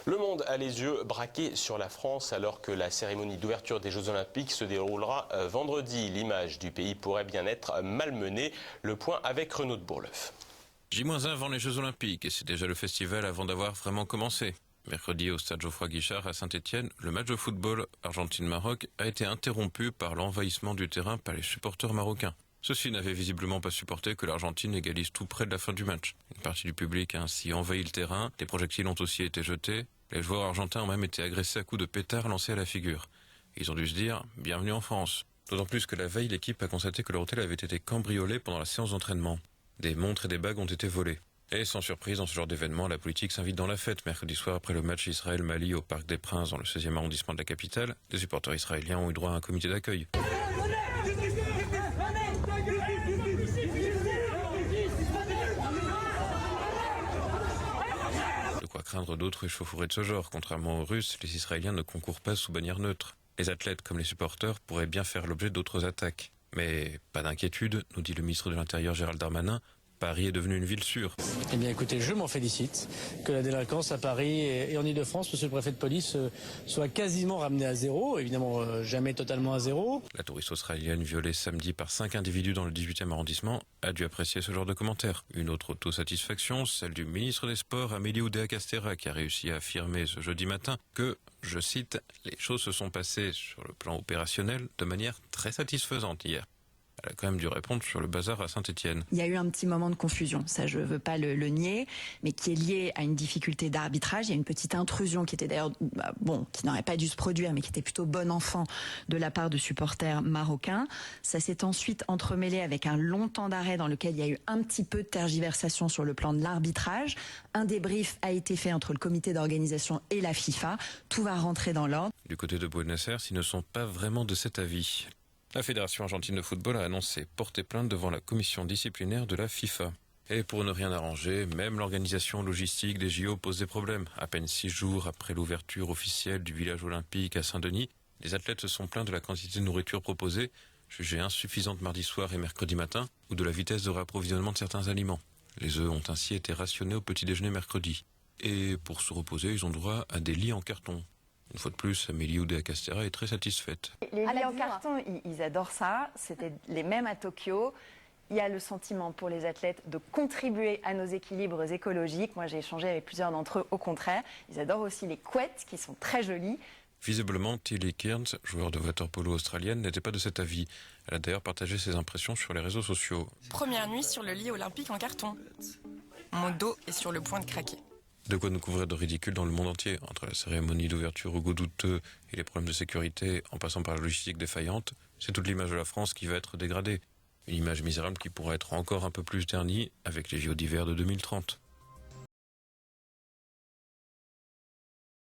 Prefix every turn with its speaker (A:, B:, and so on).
A: Le monde a les yeux braqués sur la France alors que la cérémonie d'ouverture des Jeux Olympiques se déroulera vendredi. L'image du pays pourrait bien être malmenée. Le point avec Renaud de Bourleuf.
B: J-1 avant les Jeux Olympiques et c'est déjà le festival avant d'avoir vraiment commencé. Mercredi au stade Geoffroy-Guichard à Saint-Étienne, le match de football Argentine-Maroc a été interrompu par l'envahissement du terrain par les supporters marocains. Ceux-ci n'avaient visiblement pas supporté que l'Argentine égalise tout près de la fin du match. Une partie du public a ainsi envahi le terrain, des projectiles ont aussi été jetés, les joueurs argentins ont même été agressés à coups de pétards lancés à la figure. Ils ont dû se dire « bienvenue en France ». D'autant plus que la veille, l'équipe a constaté que leur hôtel avait été cambriolé pendant la séance d'entraînement. Des montres et des bagues ont été volées. Et sans surprise, dans ce genre d'événement, la politique s'invite dans la fête. Mercredi soir, après le match Israël-Mali au Parc des Princes, dans le 16e arrondissement de la capitale, des supporters israéliens ont eu droit à un comité d'accueil. De quoi craindre d'autres échauffourées de ce genre. Contrairement aux Russes, les Israéliens ne concourent pas sous bannière neutre. Les athlètes comme les supporters pourraient bien faire l'objet d'autres attaques. Mais pas d'inquiétude, nous dit le ministre de l'Intérieur Gérald Darmanin. Paris est devenu une ville sûre.
C: Eh bien écoutez, je m'en félicite que la délinquance à Paris et en Ile-de-France, monsieur le préfet de police, soit quasiment ramenée à zéro. Évidemment, jamais totalement à zéro.
B: La touriste australienne violée samedi par 5 individus dans le 18e arrondissement a dû apprécier ce genre de commentaires. Une autre autosatisfaction, celle du ministre des Sports Amélie Oudéa-Castéra, qui a réussi à affirmer ce jeudi matin que, je cite, « les choses se sont passées sur le plan opérationnel de manière très satisfaisante hier ». Elle a quand même dû répondre sur le bazar à Saint-Étienne.
D: Il y a eu un petit moment de confusion, ça je veux pas le nier, mais qui est lié à une difficulté d'arbitrage. Il y a une petite intrusion qui était d'ailleurs, qui n'aurait pas dû se produire, mais qui était plutôt bon enfant de la part de supporters marocains. Ça s'est ensuite entremêlé avec un long temps d'arrêt dans lequel il y a eu un petit peu de tergiversation sur le plan de l'arbitrage. Un débrief a été fait entre le comité d'organisation et la FIFA. Tout va rentrer dans l'ordre.
B: Du côté de Buenos Aires, ils ne sont pas vraiment de cet avis. La Fédération argentine de football a annoncé porter plainte devant la commission disciplinaire de la FIFA. Et pour ne rien arranger, même l'organisation logistique des JO pose des problèmes. À peine 6 jours après l'ouverture officielle du village olympique à Saint-Denis, les athlètes se sont plaints de la quantité de nourriture proposée, jugée insuffisante mardi soir et mercredi matin, ou de la vitesse de réapprovisionnement de certains aliments. Les œufs ont ainsi été rationnés au petit déjeuner mercredi. Et pour se reposer, ils ont droit à des lits en carton. Une fois de plus, Amélie Oudéa-Castéra est très satisfaite.
D: Les lits en carton, ils adorent ça. C'était les mêmes à Tokyo. Il y a le sentiment pour les athlètes de contribuer à nos équilibres écologiques. Moi, j'ai échangé avec plusieurs d'entre eux, au contraire. Ils adorent aussi les couettes, qui sont très jolies.
B: Visiblement, Tilly Kearns, joueur de water-polo australienne, n'était pas de cet avis. Elle a d'ailleurs partagé ses impressions sur les réseaux sociaux.
E: Première nuit sur le lit olympique en carton. Mon dos est sur le point de craquer.
B: De quoi nous couvrir de ridicule dans le monde entier. Entre la cérémonie d'ouverture au goût douteux et les problèmes de sécurité, en passant par la logistique défaillante, c'est toute l'image de la France qui va être dégradée. Une image misérable qui pourra être encore un peu plus ternie avec les JO d'hiver de 2030.